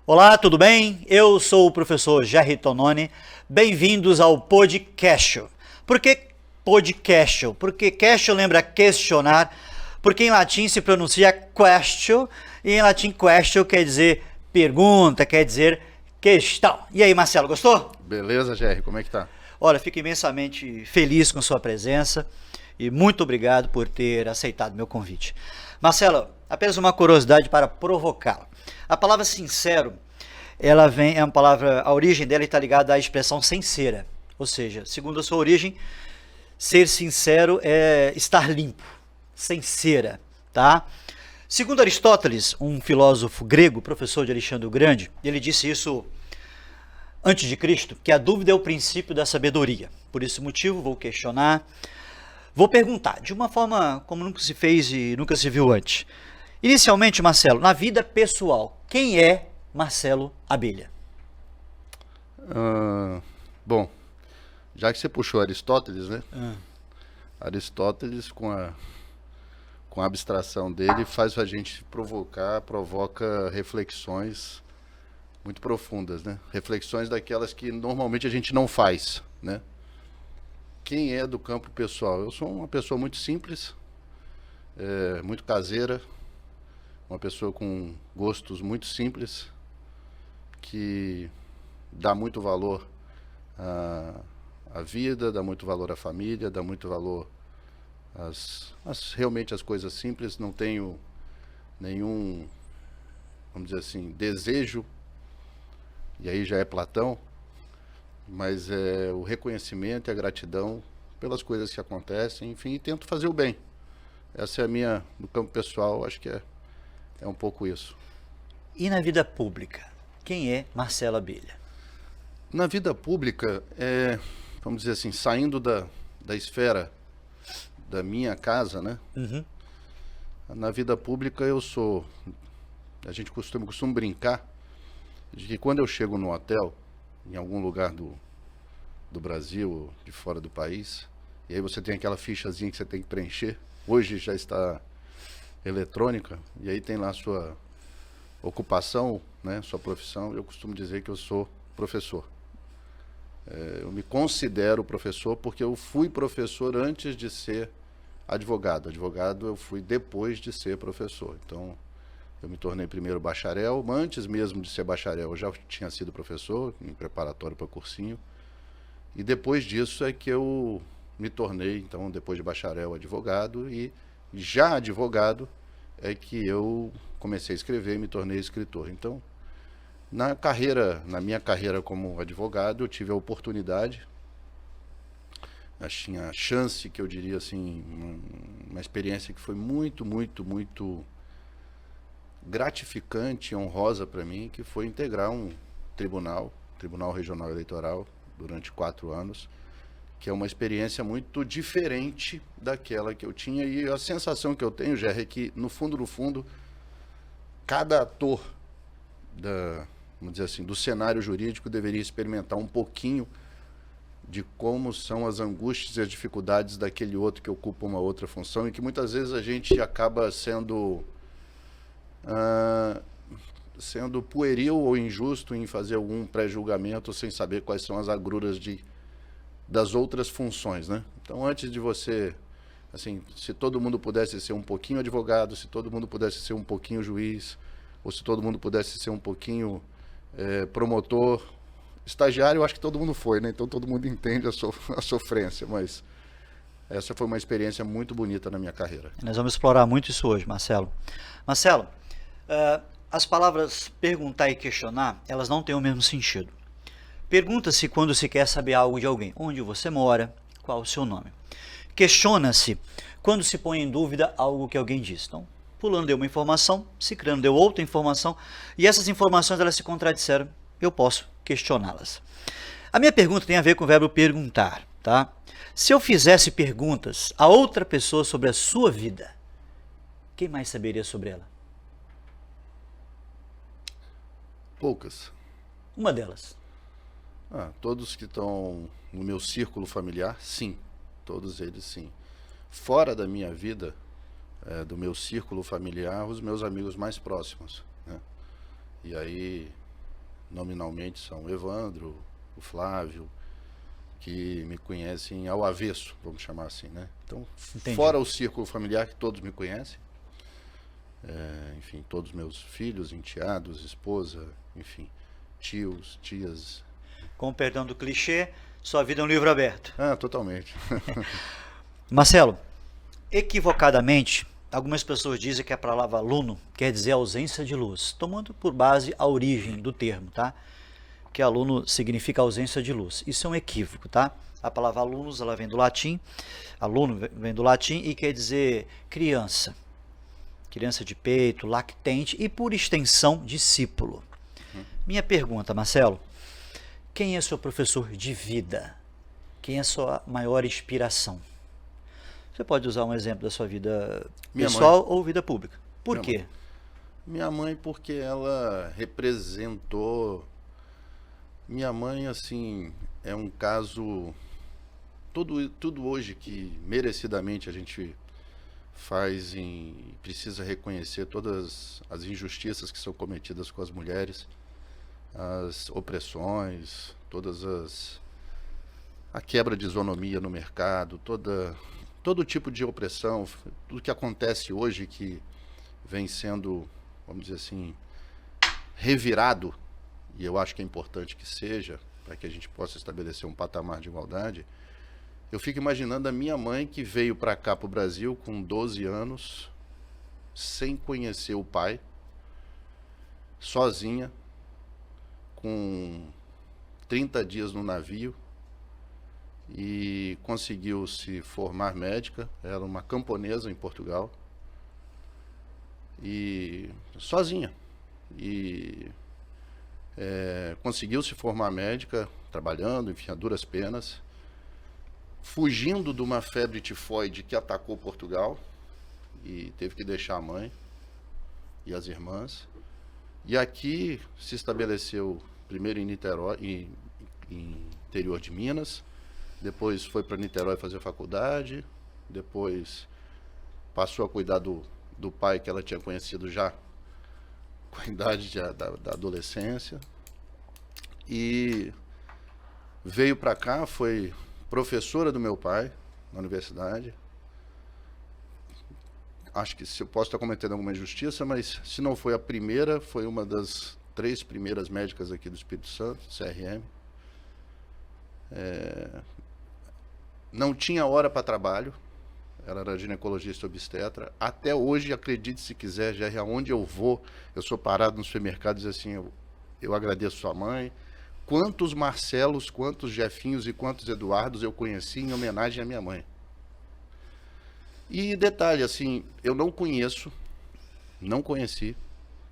Olá, tudo bem? Eu sou o professor Jerry Tononi. Bem-vindos ao podcast. Por que podcast? Porque question lembra questionar, porque em latim se pronuncia question, e em latim question quer dizer pergunta, quer dizer questão. E aí, Marcelo, gostou? Beleza, Jerry, como é que tá? Olha, fico imensamente feliz com sua presença e muito obrigado por ter aceitado meu convite. Marcelo, apenas uma curiosidade para provocá-lo. A palavra sincero, ela vem, é uma palavra, a origem dela está ligada à expressão sincera. Ou seja, segundo a sua origem, ser sincero é estar limpo, sincera, tá? Segundo Aristóteles, um filósofo grego, professor de Alexandre o Grande, ele disse isso antes de Cristo, que a dúvida é o princípio da sabedoria. Por esse motivo, vou questionar, vou perguntar, de uma forma como nunca se fez e nunca se viu antes. Inicialmente, Marcelo, na vida pessoal, quem é Marcelo Abelha? Bom, já que você puxou Aristóteles, né? Aristóteles, com a abstração dele, faz a gente provoca reflexões muito profundas, né? Reflexões daquelas que normalmente a gente não faz, né? Quem é do campo pessoal? Eu sou uma pessoa muito simples, muito caseira, uma pessoa com gostos muito simples, que dá muito valor à vida, dá muito valor à família, dá muito valor realmente às coisas simples. Não tenho nenhum, vamos dizer assim, desejo, e aí já é Platão, mas é o reconhecimento e a gratidão pelas coisas que acontecem, enfim, e tento fazer o bem. Essa é a minha, no campo pessoal, acho que é um pouco isso. E na vida pública, quem é Marcelo Abelha? Na vida pública, vamos dizer assim, saindo da esfera da minha casa, né? Na vida pública a gente costuma brincar de que quando eu chego no hotel, em algum lugar do Brasil ou de fora do país, e aí você tem aquela fichazinha que você tem que preencher, hoje já está eletrônica, e aí tem lá a sua ocupação, né, sua profissão. Eu costumo dizer que eu sou professor. Eu me considero professor porque eu fui professor antes de ser advogado. Advogado eu fui depois de ser professor. Então, eu me tornei primeiro bacharel. Antes mesmo de ser bacharel, eu já tinha sido professor, em preparatório para cursinho. E depois disso é que eu me tornei, então, depois de bacharel, advogado. E já advogado é que eu comecei a escrever e me tornei escritor. Então, na minha carreira como advogado, eu tive a oportunidade, tinha a chance, que eu diria assim, uma experiência que foi muito, muito, muito gratificante e honrosa para mim, que foi integrar um Tribunal Regional Eleitoral, durante 4 anos, que é uma experiência muito diferente daquela que eu tinha. E a sensação que eu tenho, Jerry, é que, no fundo, cada ator vamos dizer assim, do cenário jurídico deveria experimentar um pouquinho de como são as angústias e as dificuldades daquele outro que ocupa uma outra função, e que muitas vezes a gente acaba sendo pueril ou injusto em fazer algum pré-julgamento sem saber quais são as agruras das outras funções, né? Então, antes de você, assim, se todo mundo pudesse ser um pouquinho advogado, se todo mundo pudesse ser um pouquinho juiz, ou se todo mundo pudesse ser um pouquinho promotor, estagiário, eu acho que todo mundo foi, né? Então todo mundo entende a sofrência, mas essa foi uma experiência muito bonita na minha carreira. Nós vamos explorar muito isso hoje, Marcelo. Marcelo, as palavras perguntar e questionar, elas não têm o mesmo sentido. Pergunta-se quando se quer saber algo de alguém. Onde você mora? Qual o seu nome? Questiona-se quando se põe em dúvida algo que alguém diz. Então, fulano deu uma informação, ciclano deu outra informação, e essas informações elas se contradisseram. Eu posso questioná-las. A minha pergunta tem a ver com o verbo perguntar, tá? Se eu fizesse perguntas a outra pessoa sobre a sua vida, quem mais saberia sobre ela? Poucas. Uma delas. Todos que estão no meu círculo familiar, sim. Todos eles, sim. Fora da minha vida, do meu círculo familiar, os meus amigos mais próximos, né? E aí nominalmente são o Evandro, o Flávio, que me conhecem ao avesso, vamos chamar assim, né? Então, Entendi. fora o círculo familiar que todos me conhecem, enfim, todos meus filhos, enteados, esposa, enfim, tios, tias. Com o perdão do clichê, sua vida é um livro aberto. Ah, totalmente. Marcelo, equivocadamente, algumas pessoas dizem que a palavra aluno quer dizer ausência de luz, tomando por base a origem do termo, tá? Que aluno significa ausência de luz. Isso é um equívoco, tá? A palavra alunos, ela vem do latim, aluno vem do latim e quer dizer criança. Criança de peito, lactente e, por extensão, discípulo. Minha pergunta, Marcelo, quem é seu professor de vida? Quem é sua maior inspiração? Você pode usar um exemplo da sua vida pessoal ou vida pública. Por quê? Minha mãe, porque ela representou... Minha mãe, assim, é um caso... Tudo hoje que merecidamente a gente faz e precisa reconhecer todas as injustiças que são cometidas com as mulheres, as opressões, a quebra de isonomia no mercado, todo tipo de opressão, tudo que acontece hoje que vem sendo, vamos dizer assim, revirado, e eu acho que é importante que seja, para que a gente possa estabelecer um patamar de igualdade. Eu fico imaginando a minha mãe que veio para cá, para o Brasil, com 12 anos, sem conhecer o pai, sozinha, com 30 dias no navio, e conseguiu se formar médica. Era uma camponesa em Portugal, e sozinha. E conseguiu se formar médica, trabalhando, enfim, a duras penas, fugindo de uma febre tifoide que atacou Portugal e teve que deixar a mãe e as irmãs. E aqui se estabeleceu primeiro em Niterói, em interior de Minas, depois foi para Niterói fazer faculdade, depois passou a cuidar do pai que ela tinha conhecido já com a idade da adolescência, e veio para cá, foi professora do meu pai na universidade. Acho que se eu posso estar cometendo alguma injustiça, mas se não foi a primeira, foi uma das 3 primeiras médicas aqui do Espírito Santo, CRM. Não tinha hora para trabalho, ela era ginecologista obstetra. Até hoje, acredite se quiser, já aonde eu vou, eu sou parado no supermercado e diz assim, eu agradeço sua mãe. Quantos Marcelos, quantos Jefinhos e quantos Eduardos eu conheci em homenagem à minha mãe. E detalhe, assim, eu não conheci,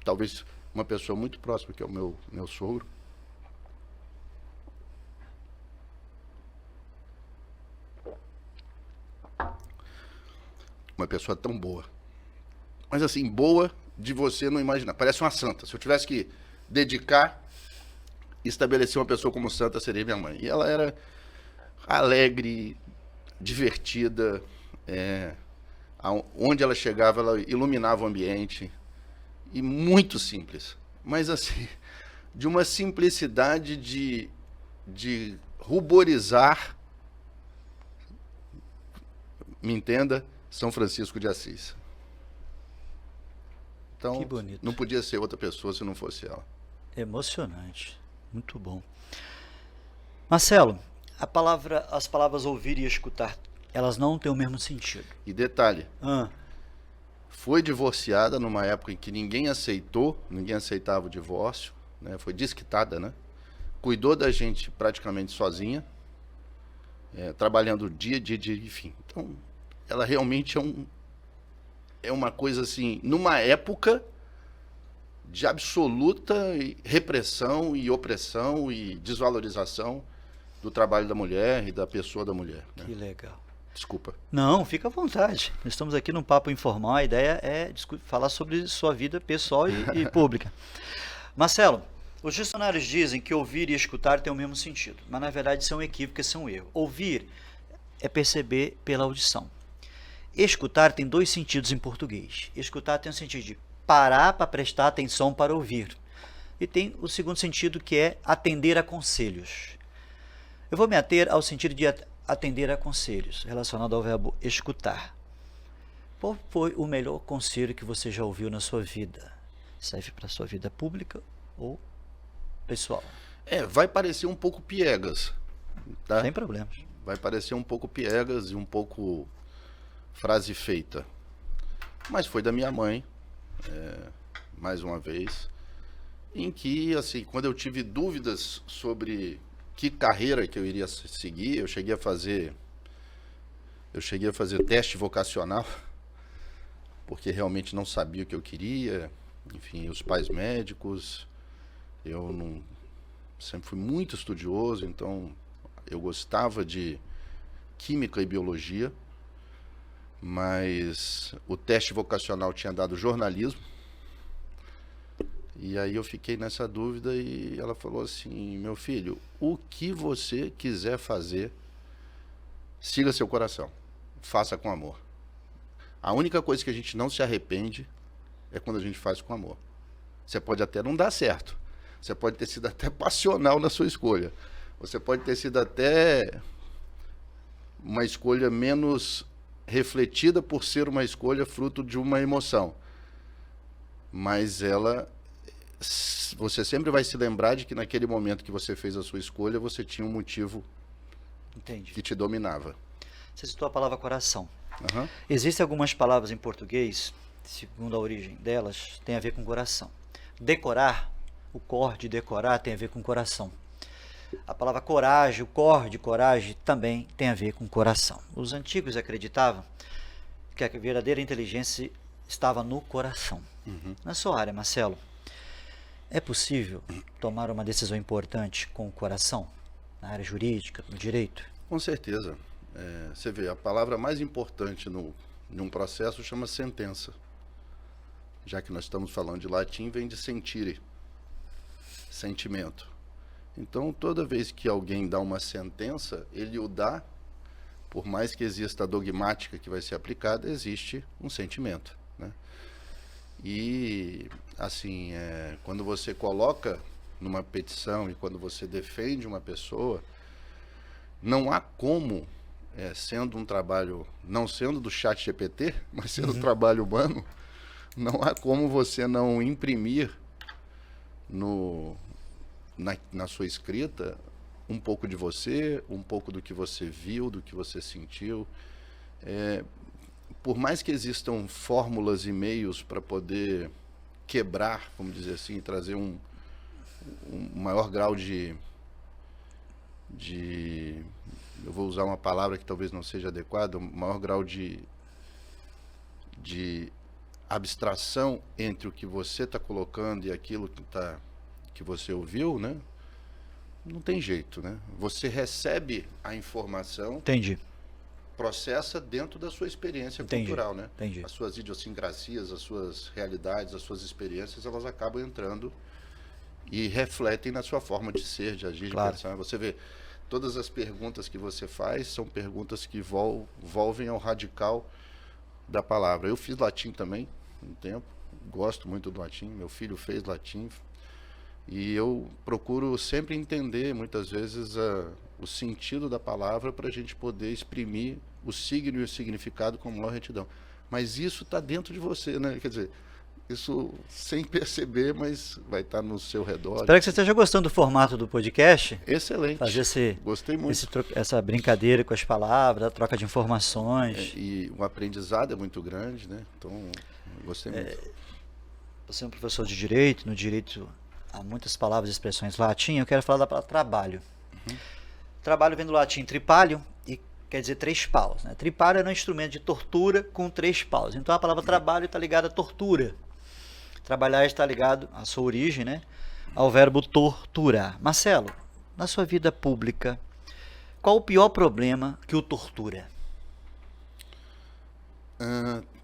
talvez uma pessoa muito próxima, que é o meu sogro. Uma pessoa tão boa. Mas assim, boa de você não imaginar. Parece uma santa. Se eu tivesse que dedicar, estabelecer uma pessoa como santa, seria minha mãe. E ela era alegre, divertida, onde ela chegava, ela iluminava o ambiente, e muito simples. Mas assim, de uma simplicidade de ruborizar, me entenda, São Francisco de Assis. Então, que bonito. Não podia ser outra pessoa se não fosse ela. Emocionante. Muito bom. Marcelo, as palavras ouvir e escutar, elas não têm o mesmo sentido. E detalhe, foi divorciada numa época em que ninguém aceitava o divórcio, né? Foi desquitada, né? Cuidou da gente praticamente sozinha, trabalhando dia, enfim. Então, ela realmente é uma coisa assim, numa época de absoluta repressão e opressão e desvalorização do trabalho da mulher e da pessoa da mulher, né? Que legal. Desculpa. Não, fica à vontade. Estamos aqui num papo informal, a ideia é falar sobre sua vida pessoal e pública. Marcelo, os dicionários dizem que ouvir e escutar têm o mesmo sentido, mas na verdade isso é um equívoco, isso é um erro. Ouvir é perceber pela audição. Escutar tem 2 sentidos em português. Escutar tem o sentido de parar para prestar atenção para ouvir. e tem o segundo sentido, que é atender a conselhos. Eu vou me ater ao sentido de atender a conselhos, relacionado ao verbo escutar. Qual foi o melhor conselho que você já ouviu na sua vida? Serve para a sua vida pública ou pessoal? Vai parecer um pouco piegas, tá? Sem problemas. Vai parecer um pouco piegas e um pouco frase feita. Mas foi da minha mãe, mais uma vez, em que, assim, quando eu tive dúvidas sobre que carreira que eu iria seguir, eu cheguei a fazer teste vocacional, porque realmente não sabia o que eu queria. Enfim, os pais médicos, eu não, sempre fui muito estudioso, então eu gostava de química e biologia, mas o teste vocacional tinha dado jornalismo, e aí eu fiquei nessa dúvida e ela falou assim: meu filho, o que você quiser fazer, siga seu coração, faça com amor. A única coisa que a gente não se arrepende é quando a gente faz com amor. Você pode até não dar certo, você pode ter sido até passional na sua escolha, você pode ter sido até uma escolha menos refletida por ser uma escolha fruto de uma emoção, mas você sempre vai se lembrar de que naquele momento que você fez a sua escolha, você tinha um motivo que te dominava. Você citou a palavra coração. Uhum. Existem algumas palavras em português, segundo a origem delas, tem a ver com coração. Decorar, o cor de decorar tem a ver com coração. A palavra coragem, o cor de coragem também tem a ver com coração. Os antigos acreditavam que a verdadeira inteligência estava no coração. Uhum. Na sua área, Marcelo, é possível tomar uma decisão importante com o coração? Na área jurídica, no direito? Com certeza. Você vê, a palavra mais importante num processo chama sentença. Já que nós estamos falando de latim, vem de sentire, sentimento. Então, toda vez que alguém dá uma sentença, ele o dá, por mais que exista a dogmática que vai ser aplicada, existe um sentimento, né? E, assim, quando você coloca numa petição e quando você defende uma pessoa, não há como, sendo um trabalho, não sendo do chat GPT, mas sendo um trabalho humano, não há como você não imprimir na sua escrita um pouco de você, um pouco do que você viu, do que você sentiu. Por mais que existam fórmulas e meios para poder quebrar, vamos dizer assim, trazer um maior grau de eu vou usar uma palavra que talvez não seja adequada, um maior grau de abstração entre o que você está colocando e aquilo que você ouviu, né? Não tem jeito, né? Você recebe a informação, Entendi. processa dentro da sua experiência cultural, né? Entendi. As suas idiosincrasias, as suas realidades, as suas experiências, elas acabam entrando e refletem na sua forma de ser, de agir, Claro. de pensar. Você vê, todas as perguntas que você faz são perguntas que volvem ao radical da palavra. Eu fiz latim também, um tempo, gosto muito do latim, meu filho fez latim, e eu procuro sempre entender, muitas vezes, o sentido da palavra para a gente poder exprimir o signo e o significado com maior retidão. Mas isso está dentro de você, né? Quer dizer, isso sem perceber, mas vai estar no seu redor. Espero que você esteja gostando do formato do podcast. Excelente. Fazer Gostei muito. essa brincadeira com as palavras, a troca de informações. E o aprendizado é muito grande, né? Então, gostei muito. Você é um professor de direito, no direito há muitas palavras e expressões latim, eu quero falar da palavra trabalho. Uhum. Trabalho vem do latim tripalho, e quer dizer 3 paus. Né? Tripalho é um instrumento de tortura com 3 paus. Então a palavra trabalho está ligada à tortura. Trabalhar está ligado, à sua origem, né, ao verbo torturar. Marcelo, na sua vida pública, qual o pior problema que o tortura?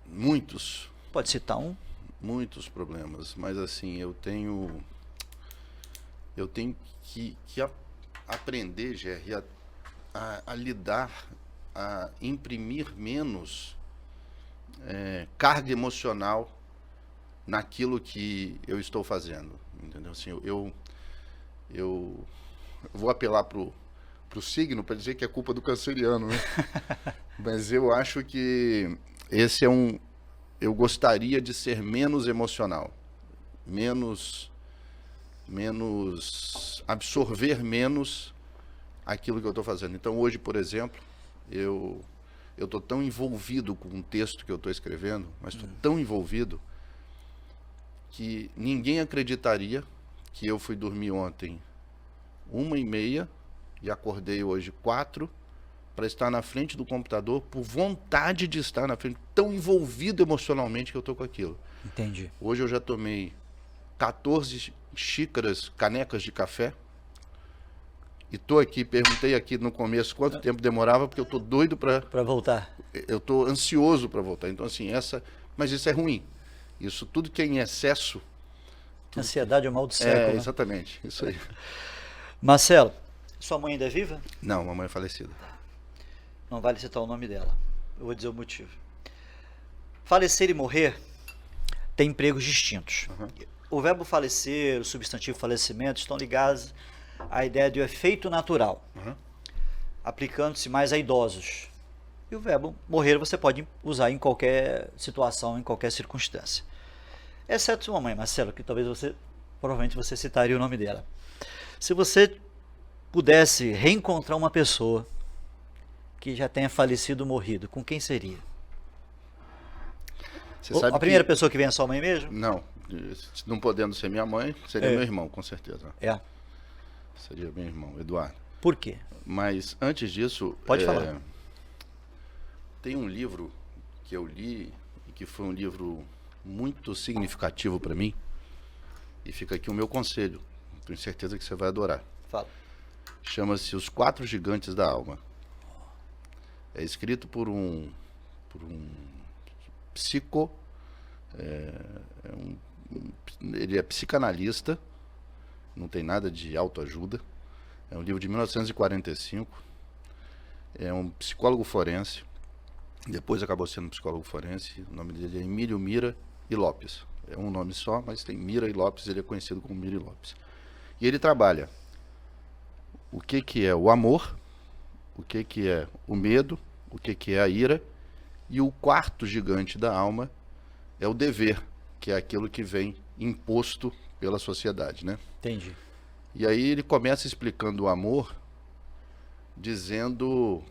Muitos. Pode citar um? Muitos problemas, mas assim, eu tenho que aprender, Jerry, a lidar, a imprimir menos carga emocional naquilo que eu estou fazendo, entendeu? entendeu? Assim, eu vou apelar pro signo para dizer que é culpa do canceriano, né? Mas eu acho que esse eu gostaria de ser menos emocional, menos absorver menos aquilo que eu estou fazendo. Então hoje, por exemplo, eu estou tão envolvido com um texto que eu estou escrevendo, mas estou tão envolvido que ninguém acreditaria que eu fui dormir ontem 1h30 e acordei hoje 4 para estar na frente do computador por vontade de estar na frente, tão envolvido emocionalmente que eu estou com aquilo. Entendi. Hoje eu já tomei 14 xícaras, canecas de café. E tô aqui, perguntei aqui no começo quanto tempo demorava, porque eu tô doido para voltar. Eu tô ansioso para voltar. Então assim, mas isso é ruim. Isso tudo que é em excesso. Ansiedade é o mal do século. Exatamente, isso aí. Marcelo, sua mãe ainda é viva? Não, mamãe é falecida. Não vale citar o nome dela. Eu vou dizer o motivo. Falecer e morrer tem empregos distintos. Uhum. O verbo falecer, o substantivo falecimento estão ligados à ideia de efeito natural, aplicando-se mais a idosos. E o verbo morrer você pode usar em qualquer situação, em qualquer circunstância. Exceto sua mãe, Marcelo, que provavelmente você citaria o nome dela. Se você pudesse reencontrar uma pessoa que já tenha falecido ou morrido, com quem seria? Você sabe a primeira pessoa que vem é sua mãe mesmo? Não podendo ser minha mãe, seria meu irmão, com certeza. Seria meu irmão, Eduardo. Por quê? Mas antes disso... Pode falar. Tem um livro que eu li, e que foi um livro muito significativo para mim, e fica aqui o meu conselho, tenho certeza que você vai adorar. Fala. Chama-se Os 4 Gigantes da Alma. É escrito por um ele é psicanalista, não tem nada de autoajuda. É um livro de 1945. É um psicólogo forense. Depois acabou sendo psicólogo forense. O nome dele é Emílio Mira e Lopes. É um nome só, mas tem Mira e Lopes. Ele é conhecido como Mira e Lopes. E ele trabalha o que é o amor, o que é o medo, o que é a ira. E o quarto gigante da alma é o dever, que é aquilo que vem imposto pela sociedade, né? Entendi. E aí ele começa explicando o amor, dizendo,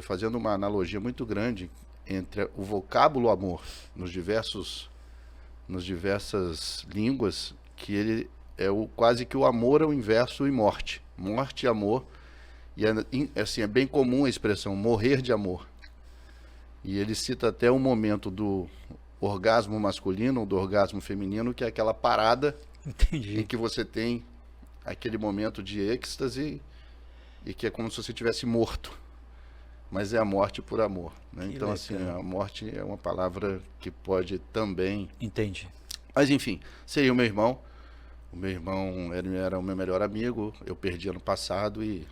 fazendo uma analogia muito grande entre o vocábulo amor nos diversas línguas, que ele é quase que o amor é o inverso e morte. Morte e amor. E assim, é bem comum a expressão morrer de amor. E ele cita até o momento do orgasmo masculino ou do orgasmo feminino, que é aquela parada Entendi. em que você tem aquele momento de êxtase e que é como se você tivesse morto. Mas é a morte por amor, né? Então, assim, a morte é uma palavra que pode também... Entendi. Mas, enfim, seria o meu irmão. O meu irmão era o meu melhor amigo. Eu perdi ano passado e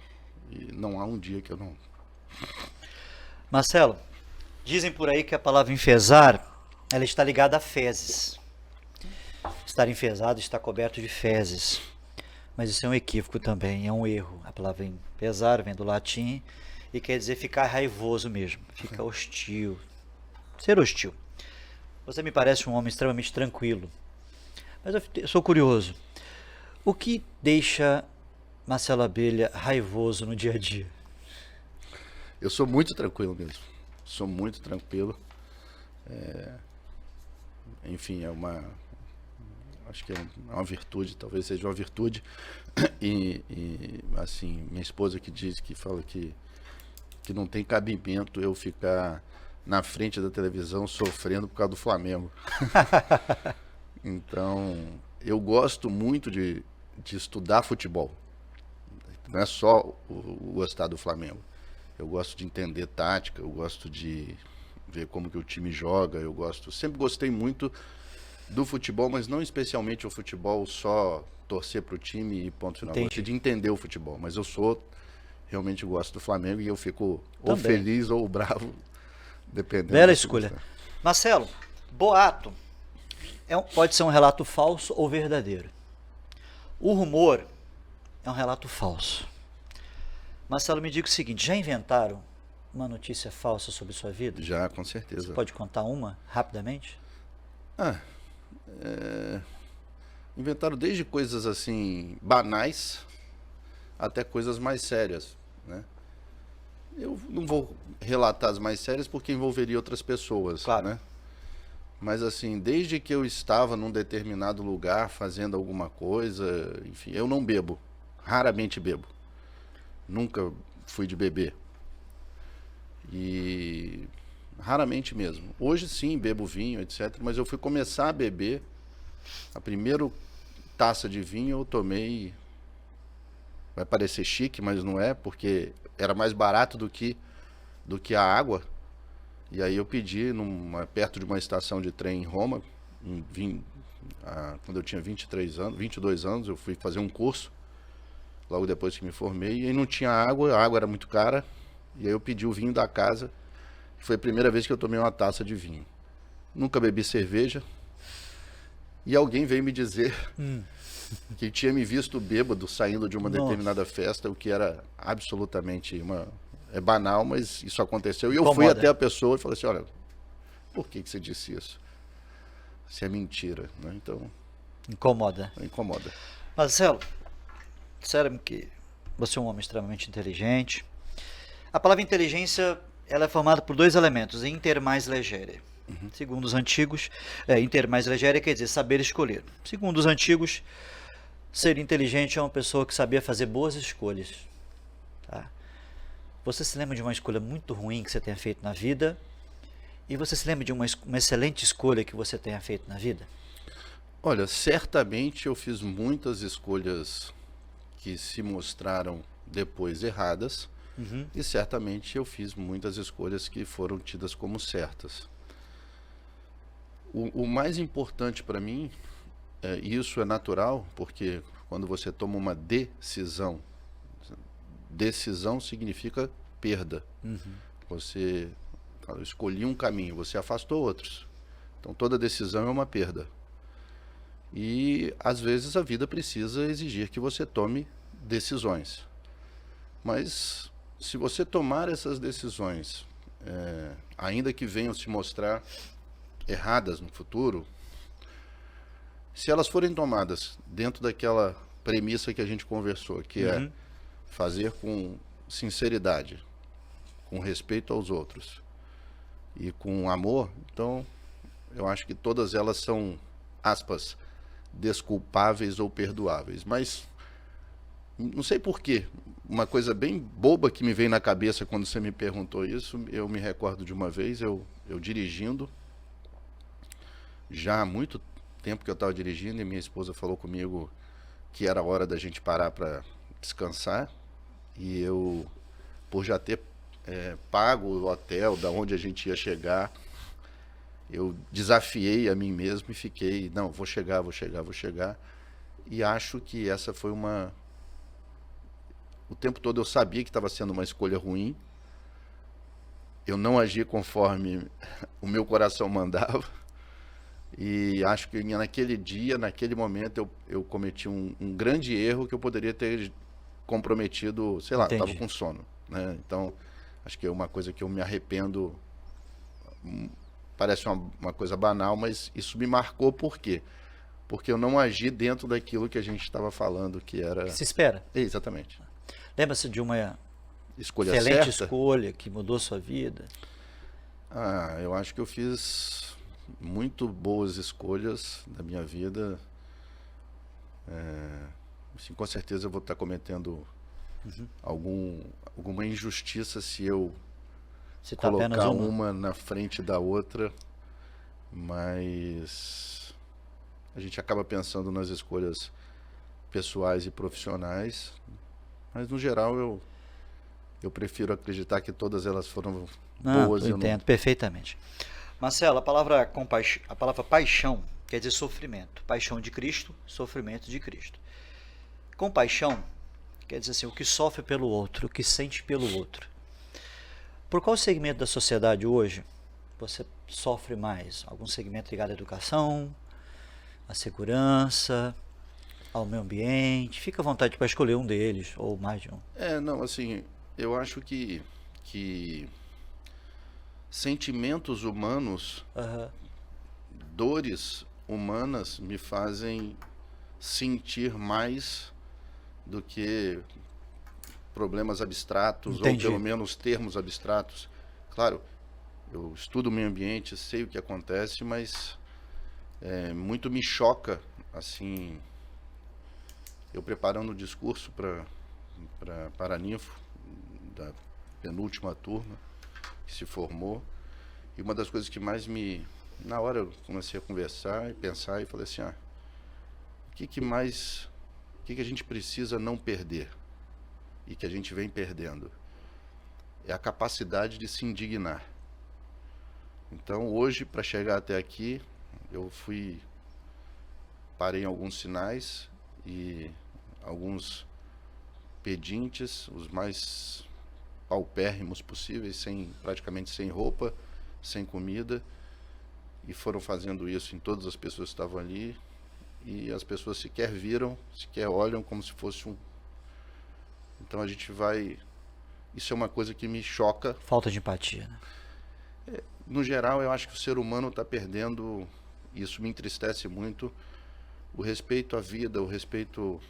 não há um dia que eu não... Marcelo, dizem por aí que a palavra enfezar, ela está ligada a fezes. Estar enfesado está coberto de fezes. Mas isso é um equívoco também, é um erro. A palavra enfesar vem do latim e quer dizer ficar raivoso mesmo. Fica hostil. Ser hostil. Você me parece um homem extremamente tranquilo. Mas eu sou curioso. O que deixa Marcelo Abelha raivoso no dia a dia? Eu sou muito tranquilo mesmo. Sou muito tranquilo. Enfim, acho que é uma virtude, talvez seja uma virtude. E assim, minha esposa que fala que não tem cabimento eu ficar na frente da televisão sofrendo por causa do Flamengo. Então, eu gosto muito de estudar futebol. Não é só o gostar do Flamengo. Eu gosto de entender tática, eu gosto de ver como que o time joga, sempre gostei muito do futebol, mas não especialmente o futebol só torcer pro time e ponto final. Eu gosto de entender o futebol, mas eu realmente gosto do Flamengo e eu fico ou feliz ou bravo, dependendo. Bela escolha. Marcelo, boato pode ser um relato falso ou verdadeiro. O rumor é um relato falso. Marcelo, me diga o seguinte, já inventaram uma notícia falsa sobre sua vida? Já, com certeza. Você pode contar uma, rapidamente? Inventaram desde coisas assim, banais, até coisas mais sérias, né? Eu não vou relatar as mais sérias porque envolveria outras pessoas, Claro. né? Mas assim, desde que eu estava num determinado lugar fazendo alguma coisa, enfim, eu não bebo, raramente bebo. Nunca fui de beber. E raramente mesmo. Hoje sim, bebo vinho, etc. Mas eu fui começar a beber, a primeira taça de vinho eu tomei, vai parecer chique, mas não é, porque era mais barato do que a água. E aí eu pedi perto de uma estação de trem em Roma, quando eu tinha 22 anos, eu fui fazer um curso, logo depois que me formei, e aí não tinha água, a água era muito cara, e aí eu pedi o vinho da casa, foi a primeira vez que eu tomei uma taça de vinho. Nunca bebi cerveja, e alguém veio me dizer que tinha me visto bêbado saindo de uma determinada festa, o que era absolutamente é banal, mas isso aconteceu. E eu fui até a pessoa e falei assim, olha, por que você disse isso? Se é mentira, né? Então... Incomoda. Incomoda. Marcelo, disseram que você é um homem extremamente inteligente. A palavra inteligência, ela é formada por dois elementos, inter mais legere. Segundo os antigos, inter mais legere quer dizer saber escolher. Segundo os antigos, ser inteligente é uma pessoa que sabia fazer boas escolhas. Tá? Você se lembra de uma escolha muito ruim que você tenha feito na vida? E você se lembra de uma excelente escolha que você tenha feito na vida? Olha, certamente eu fiz muitas escolhas que se mostraram depois erradas. E certamente eu fiz muitas escolhas que foram tidas como certas. O mais importante para mim, e isso é natural, porque quando você toma uma decisão significa perda. Você fala, eu escolhi um caminho, você afastou outros. Então toda decisão é uma perda. E às vezes a vida precisa exigir que você tome decisões. Mas se você tomar essas decisões, ainda que venham se mostrar erradas no futuro, se elas forem tomadas dentro daquela premissa que a gente conversou, que é fazer com sinceridade, com respeito aos outros e com amor, então eu acho que todas elas são, aspas, desculpáveis ou perdoáveis. Mas não sei porquê, uma coisa bem boba que me veio na cabeça quando você me perguntou isso, eu me recordo de uma vez, eu dirigindo, já há muito tempo que eu estava dirigindo, e minha esposa falou comigo que era hora da gente parar para descansar, e eu, por já ter pago o hotel da onde a gente ia chegar, eu desafiei a mim mesmo e fiquei, não, vou chegar, e acho que essa foi o tempo todo eu sabia que estava sendo uma escolha ruim, eu não agi conforme o meu coração mandava, e acho que naquele dia, naquele momento, eu cometi um grande erro que eu poderia ter comprometido, sei lá, estava com sono, né? Então, acho que é uma coisa que eu me arrependo, parece uma coisa banal, mas isso me marcou. Por quê? Porque eu não agi dentro daquilo que a gente estava falando, que era... Que se espera. Exatamente. Lembra-se de uma escolha excelente certa? Escolha que mudou sua vida? Eu acho que eu fiz muito boas escolhas na minha vida. Assim, com certeza eu vou estar cometendo alguma injustiça se eu colocar uma na frente da outra, mas a gente acaba pensando nas escolhas pessoais e profissionais, mas no geral eu prefiro acreditar que todas elas foram boas. Eu entendo perfeitamente. Marcelo, a palavra paixão quer dizer sofrimento. Paixão de Cristo, sofrimento de Cristo. Compaixão quer dizer assim, o que sofre pelo outro, o que sente pelo outro. Por qual segmento da sociedade hoje você sofre mais? Algum segmento ligado à educação, à segurança? ao meio ambiente? Fica à vontade para escolher um deles, ou mais de um. Não, assim, eu acho que sentimentos humanos, Aham. dores humanas me fazem sentir mais do que problemas abstratos, Entendi. ou pelo menos termos abstratos. Claro, eu estudo o meio ambiente, sei o que acontece, mas muito me choca, assim, eu preparando o discurso para Paraninfo, da penúltima turma que se formou, e uma das coisas que mais na hora eu comecei a conversar e pensar e falei assim, o que a gente precisa não perder e que a gente vem perdendo? É a capacidade de se indignar. Então hoje, para chegar até aqui, eu parei em alguns sinais e alguns pedintes, os mais paupérrimos possíveis, praticamente sem roupa, sem comida, e foram fazendo isso em todas as pessoas que estavam ali, e as pessoas sequer viram, sequer olham, como se fosse Então a gente vai... Isso é uma coisa que me choca. Falta de empatia, né? No geral, eu acho que o ser humano está perdendo, isso me entristece muito, o respeito à vida, o respeito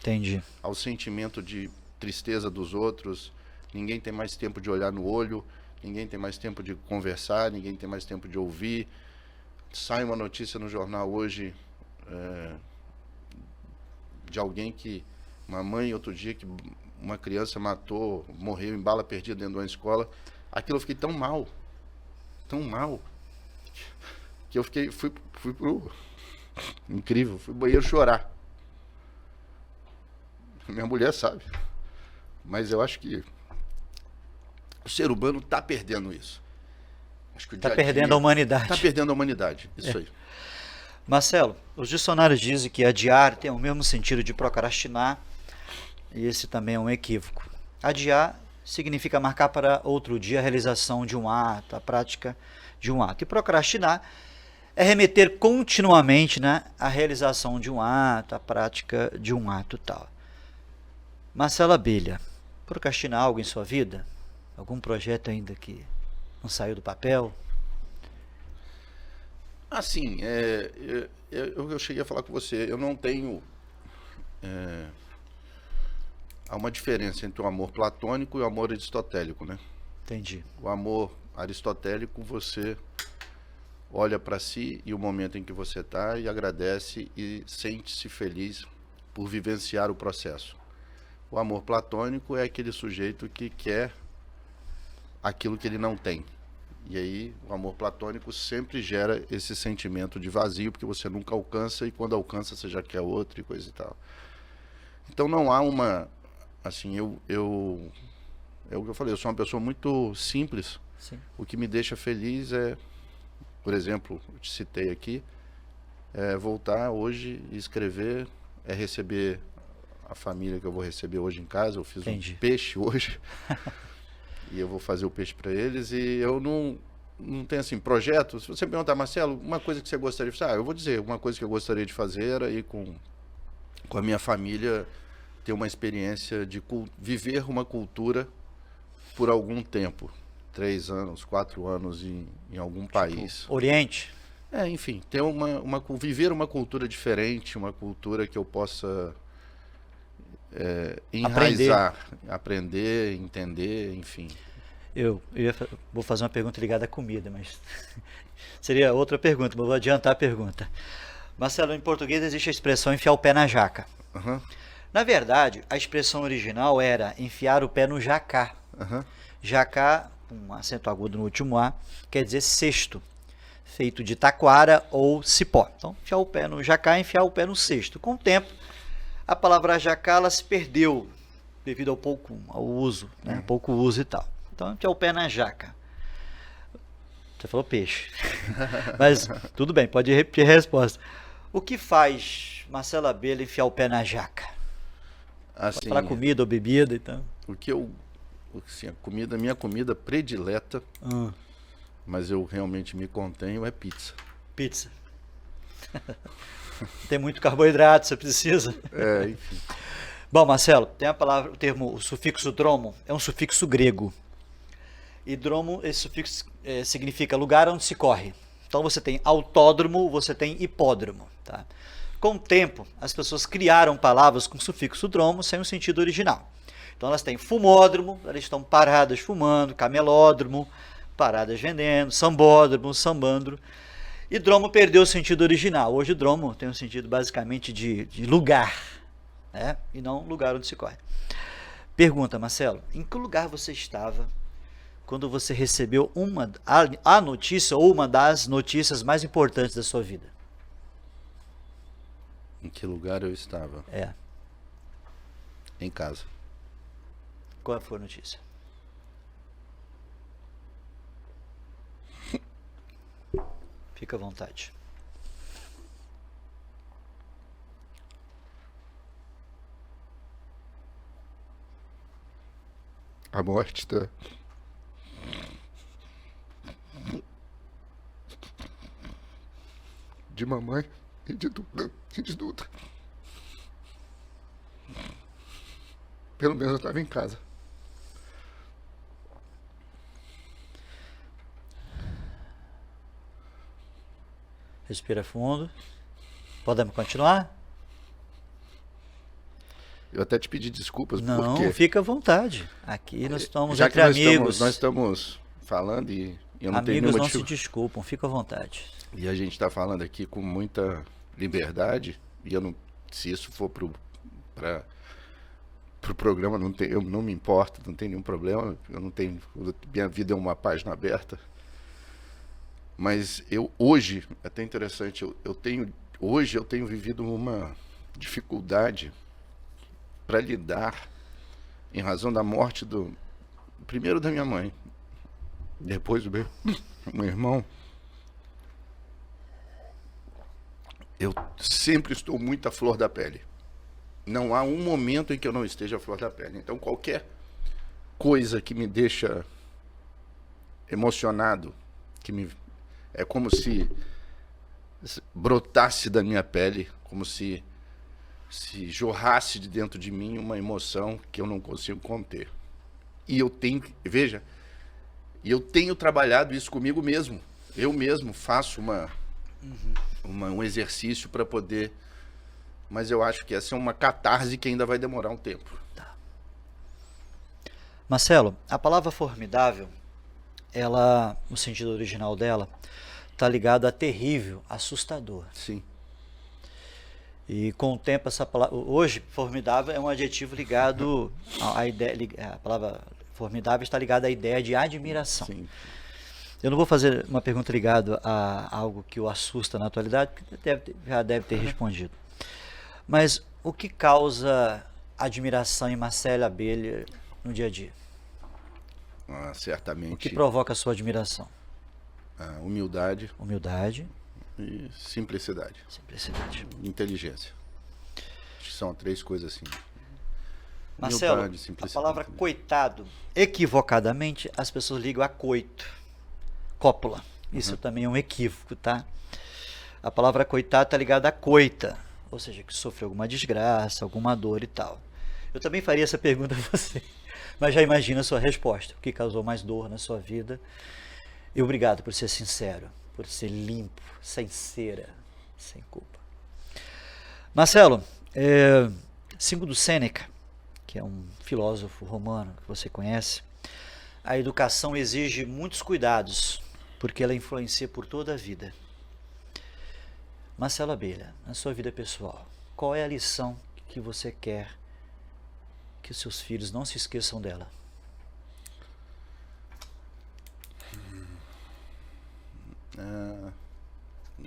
Entendi. ao sentimento de tristeza dos outros. Ninguém tem mais tempo de olhar no olho, ninguém tem mais tempo de conversar, ninguém tem mais tempo de ouvir. Sai uma notícia no jornal hoje de alguém uma mãe outro dia que uma criança morreu em bala perdida dentro de uma escola. Aquilo eu fiquei tão mal, que eu fui pro incrível, fui pro banheiro chorar. Minha mulher sabe, mas eu acho que o ser humano está perdendo isso. Acho que Está perdendo a humanidade. Está perdendo a humanidade, isso aí. Marcelo, os dicionários dizem que adiar tem o mesmo sentido de procrastinar, e esse também é um equívoco. Adiar significa marcar para outro dia a realização de um ato, a prática de um ato. E procrastinar é remeter continuamente, né, à realização de um ato, à prática de um ato tal. Marcelo Abelha, procrastinar algo em sua vida? Algum projeto ainda que não saiu do papel? Assim, eu cheguei a falar com você, eu não tenho... há uma diferença entre o amor platônico e o amor aristotélico, né? Entendi. O amor aristotélico, você olha para si e o momento em que você está e agradece e sente-se feliz por vivenciar o processo. O amor platônico é aquele sujeito que quer aquilo que ele não tem. E aí o amor platônico sempre gera esse sentimento de vazio, porque você nunca alcança, e quando alcança você já quer outro e coisa e tal. Então não há uma... Assim, é o que eu falei, eu sou uma pessoa muito simples. Sim. O que me deixa feliz por exemplo, eu te citei aqui, voltar hoje e escrever, receber a família que eu vou receber hoje em casa. Eu fiz Entendi. um peixe hoje e eu vou fazer o peixe para eles, e eu não tenho assim projeto. Se você me perguntar, Marcelo, uma coisa que você gostaria de fazer, eu vou dizer, uma coisa que eu gostaria de fazer era ir com a minha família, ter uma experiência de viver uma cultura por algum tempo, 3 anos, 4 anos em algum país. Oriente? Enfim, ter viver uma cultura diferente, uma cultura que eu possa enraizar, aprender, entender, enfim. Vou fazer uma pergunta ligada à comida, mas seria outra pergunta, mas vou adiantar a pergunta. Marcelo, em português existe a expressão enfiar o pé na jaca. Uhum. Na verdade, a expressão original era enfiar o pé no jacá. Uhum. Jacá, com acento agudo no último A, quer dizer cesto, feito de taquara ou cipó. Então, enfiar o pé no jacá, enfiar o pé no cesto. Com o tempo, a palavra jacá ela se perdeu devido ao uso, né? Pouco uso e tal. Então, enfiar o pé na jaca. Você falou peixe. Mas, tudo bem, pode repetir a resposta. O que faz Marcelo Abelha enfiar o pé na jaca? Assim, Para comida ou bebida, então. O que assim, minha comida predileta, mas eu realmente me contenho, é pizza. Pizza. Tem muito carboidrato, você precisa. Enfim. Bom, Marcelo, tem a palavra, o sufixo dromo, é um sufixo grego. E dromo, esse sufixo significa lugar onde se corre. Então você tem autódromo, você tem hipódromo. Tá? Com o tempo, as pessoas criaram palavras com sufixo dromo sem o sentido original. Então elas têm fumódromo, elas estão paradas fumando, camelódromo, paradas vendendo, sambódromo, sambandro. E dromo perdeu o sentido original. Hoje dromo tem um sentido basicamente de lugar, né? E não lugar onde se corre. Pergunta, Marcelo, em que lugar você estava quando você recebeu a notícia ou uma das notícias mais importantes da sua vida? Em que lugar eu estava? Em casa. Qual foi a notícia? Fica à vontade. A morte de mamãe e de Duda. Pelo menos eu estava em casa. Respira fundo. Podemos continuar? Eu até te pedi desculpas. Não, porque fica à vontade. Aqui nós estamos já entre que amigos. Nós estamos falando e eu não tenho nenhum Amigos não motivo. se desculpam, fica à vontade. E a gente está falando aqui com muita liberdade. E eu não, se isso for pro programa, eu não me importo, não tem nenhum problema. Eu não tenho, minha vida é uma página aberta. Mas hoje, é até interessante, hoje eu tenho vivido uma dificuldade para lidar em razão da morte primeiro da minha mãe, depois do meu irmão. Eu sempre estou muito à flor da pele. Não há um momento em que eu não esteja à flor da pele. Então qualquer coisa que me deixa emocionado, é como se brotasse da minha pele, como se jorrasse de dentro de mim uma emoção que eu não consigo conter. E eu tenho trabalhado isso comigo mesmo. Eu mesmo faço um exercício para poder, mas eu acho que essa é uma catarse que ainda vai demorar um tempo. Tá. Marcelo, a palavra formidável, ela, no sentido original dela, está ligada a terrível, assustador. Sim. E com o tempo essa palavra, hoje formidável é um adjetivo ligado à ideia, a palavra formidável está ligada à ideia de admiração. Sim. Eu não vou fazer uma pergunta ligada a algo que o assusta na atualidade, porque já deve ter respondido. Mas o que causa admiração em Marcelo Abelha no dia a dia? Certamente. O que provoca a sua admiração? Humildade. Humildade. E simplicidade. Simplicidade. Inteligência. Acho que são 3 coisas assim. Marcelo, humildade, a palavra coitado, equivocadamente, as pessoas ligam a coito. Cópula. Isso também é um equívoco, tá? A palavra coitado está ligada a coita, ou seja, que sofreu alguma desgraça, alguma dor e tal. Eu também faria essa pergunta a você, mas já imagina a sua resposta. O que causou mais dor na sua vida? E obrigado por ser sincero, por ser limpo, sem cera, sem culpa. Marcelo, segundo Sêneca, que é um filósofo romano que você conhece, a educação exige muitos cuidados, porque ela influencia por toda a vida. Marcelo Abelha, na sua vida pessoal, qual é a lição que você quer que os seus filhos não se esqueçam dela?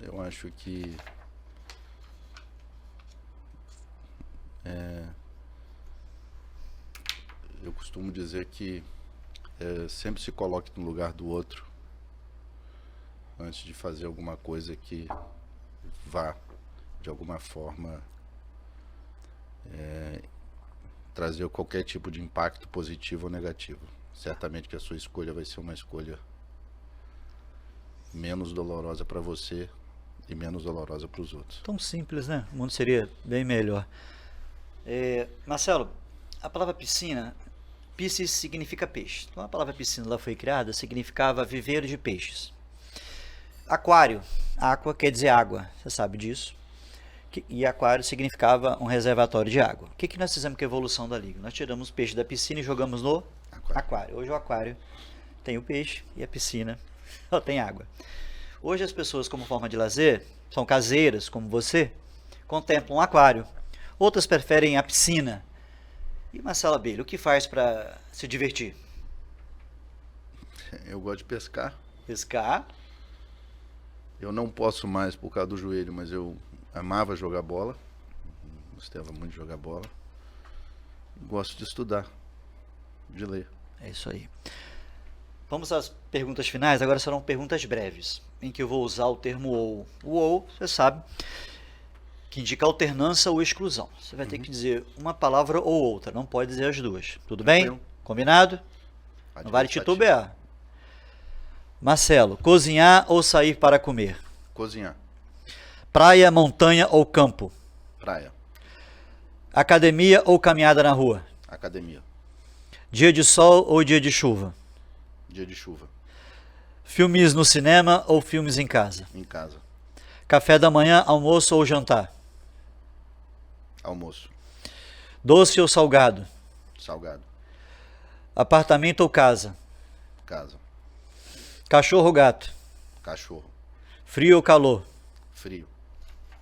Eu acho que eu costumo dizer que sempre se coloque no lugar do outro antes de fazer alguma coisa que vá, de alguma forma, trazer qualquer tipo de impacto positivo ou negativo. Certamente que a sua escolha vai ser uma escolha menos dolorosa para você e menos dolorosa para os outros. Tão simples, né? O mundo seria bem melhor. Marcelo, a palavra piscina, piscis significa peixe. Então a palavra piscina lá foi criada, significava viveiro de peixes. Aquário, aqua quer dizer água, você sabe disso. E aquário significava um reservatório de água. O que nós fizemos com a evolução da liga? Nós tiramos o peixe da piscina e jogamos no aquário. Hoje o aquário tem o peixe e a piscina só tem água. Hoje as pessoas, como forma de lazer, são caseiras, como você, contemplam um aquário. Outras preferem a piscina. E Marcelo Abelha, o que faz para se divertir? Eu gosto de pescar. Pescar. Eu não posso mais por causa do joelho, mas eu amava jogar bola. Gostava muito de jogar bola. Gosto de estudar, de ler. É isso aí. Vamos às perguntas finais. Agora serão perguntas breves, em que eu vou usar o termo ou. O ou, você sabe, que indica alternância ou exclusão. Você vai ter que dizer uma palavra ou outra, não pode dizer as duas. Tudo bem? Combinado? Não vale titubear. Marcelo, cozinhar ou sair para comer? Cozinhar. Praia, montanha ou campo? Praia. Academia ou caminhada na rua? Academia. Dia de sol ou dia de chuva? Dia de chuva. Filmes no cinema ou filmes em casa? Em casa. Café da manhã, almoço ou jantar? Almoço. Doce ou salgado? Salgado. Apartamento ou casa? Casa. Cachorro ou gato? Cachorro. Frio ou calor? Frio.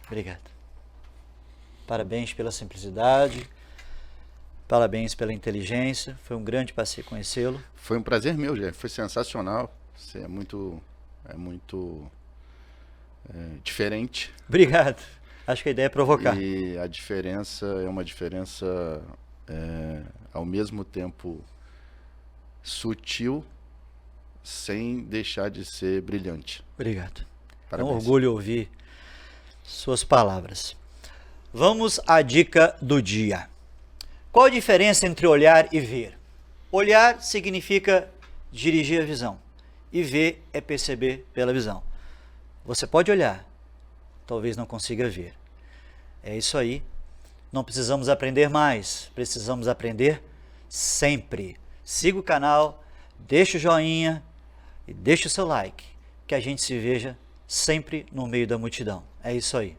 Obrigado. Parabéns pela simplicidade. Parabéns pela inteligência. Foi um grande prazer conhecê-lo. Foi um prazer meu, Jeff. Foi sensacional. Você é muito diferente. Obrigado. Acho que a ideia é provocar. E a diferença é uma diferença ao mesmo tempo sutil, sem deixar de ser brilhante. Obrigado. Parabéns. É um orgulho ouvir suas palavras. Vamos à dica do dia. Qual a diferença entre olhar e ver? Olhar significa dirigir a visão e ver é perceber pela visão. Você pode olhar, talvez não consiga ver. É isso aí. Não precisamos aprender mais, precisamos aprender sempre. Siga o canal, deixa o joinha e deixa o seu like, que a gente se veja sempre no meio da multidão. É isso aí.